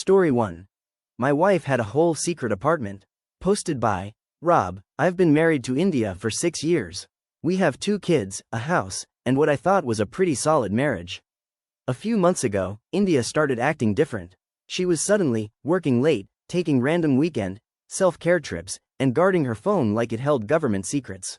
Story 1. My wife had a whole secret apartment. Posted by Rob. I've been married to India for 6 years. We have 2 kids, a house, and what I thought was a pretty solid marriage. A few months ago, India started acting different. She was suddenly working late, taking random weekend, self-care trips, and guarding her phone like it held government secrets.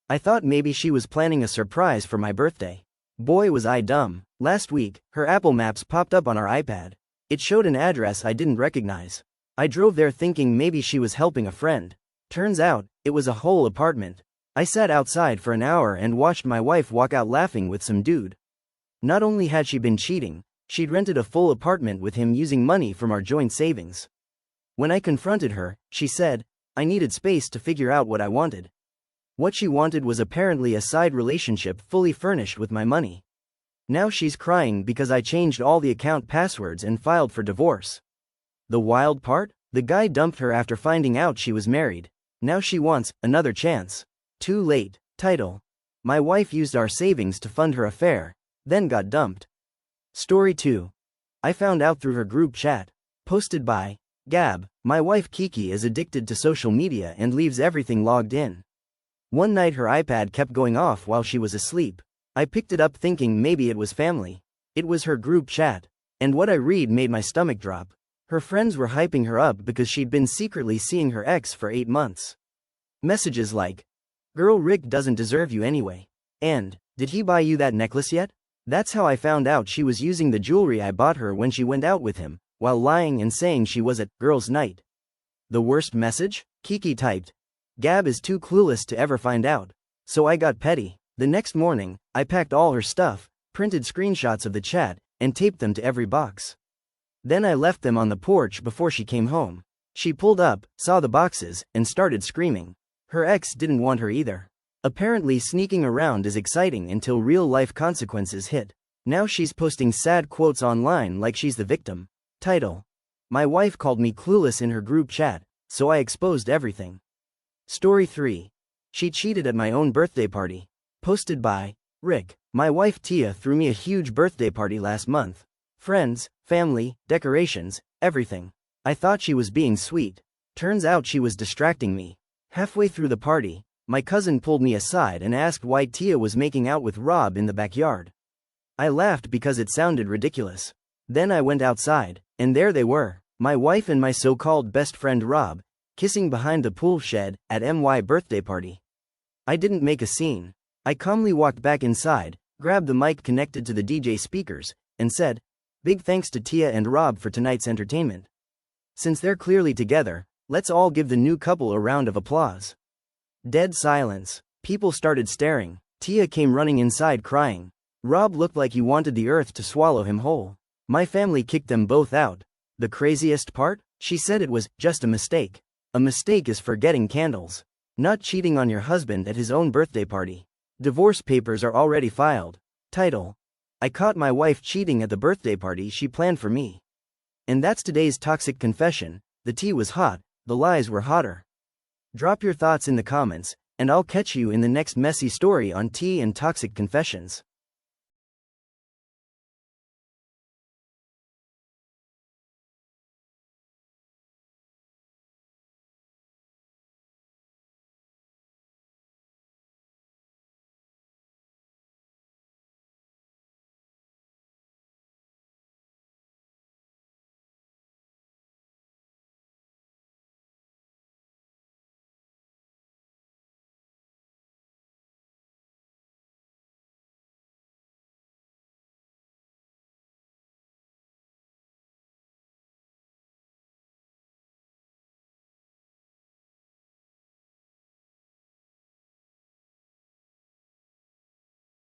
I thought maybe she was planning a surprise for my birthday. Boy was I dumb. Last week, her Apple Maps popped up on our iPad. It showed an address I didn't recognize. I drove there thinking maybe she was helping a friend. Turns out, it was a whole apartment. I sat outside for an hour and watched my wife walk out laughing with some dude. Not only had she been cheating, she'd rented a full apartment with him using money from our joint savings. When I confronted her, she said, I needed space to figure out what I wanted. What she wanted was apparently a side relationship fully furnished with my money. Now she's crying because I changed all the account passwords and filed for divorce. The wild part? The guy dumped her after finding out she was married. Now she wants another chance. Too late. Title: My wife used our savings to fund her affair, then got dumped. Story 2. I found out through her group chat. Posted by Gab. My wife Kiki is addicted to social media and leaves everything logged in. One night her iPad kept going off while she was asleep. I picked it up thinking maybe it was family. It was her group chat. And what I read made my stomach drop. Her friends were hyping her up because she'd been secretly seeing her ex for 8 months. Messages like, "Girl, Rick doesn't deserve you anyway," and, "Did he buy you that necklace yet?" That's how I found out she was using the jewelry I bought her when she went out with him, while lying and saying she was at girls' night. The worst message? Kiki typed, "Gab is too clueless to ever find out." So I got petty. The next morning, I packed all her stuff, printed screenshots of the chat, and taped them to every box. Then I left them on the porch before she came home. She pulled up, saw the boxes, and started screaming. Her ex didn't want her either. Apparently sneaking around is exciting until real-life consequences hit. Now she's posting sad quotes online like she's the victim. Title: My wife called me clueless in her group chat, so I exposed everything. Story 3. She cheated at my own birthday party. Posted by Rick. My wife Tia threw me a huge birthday party last month. Friends, family, decorations, everything. I thought she was being sweet. Turns out she was distracting me. Halfway through the party, my cousin pulled me aside and asked why Tia was making out with Rob in the backyard. I laughed because it sounded ridiculous. Then I went outside, and there they were, my wife and my so-called best friend Rob, kissing behind the pool shed at my birthday party. I didn't make a scene. I calmly walked back inside, grabbed the mic connected to the DJ speakers, and said, "Big thanks to Tia and Rob for tonight's entertainment. Since they're clearly together, let's all give the new couple a round of applause." Dead silence. People started staring. Tia came running inside crying. Rob looked like he wanted the earth to swallow him whole. My family kicked them both out. The craziest part? She said it was just a mistake. A mistake is forgetting candles. Not cheating on your husband at his own birthday party. Divorce papers are already filed. Title: I caught my wife cheating at the birthday party she planned for me. And that's today's toxic confession. The tea was hot, the lies were hotter. Drop your thoughts in the comments, and I'll catch you in the next messy story on tea and toxic confessions.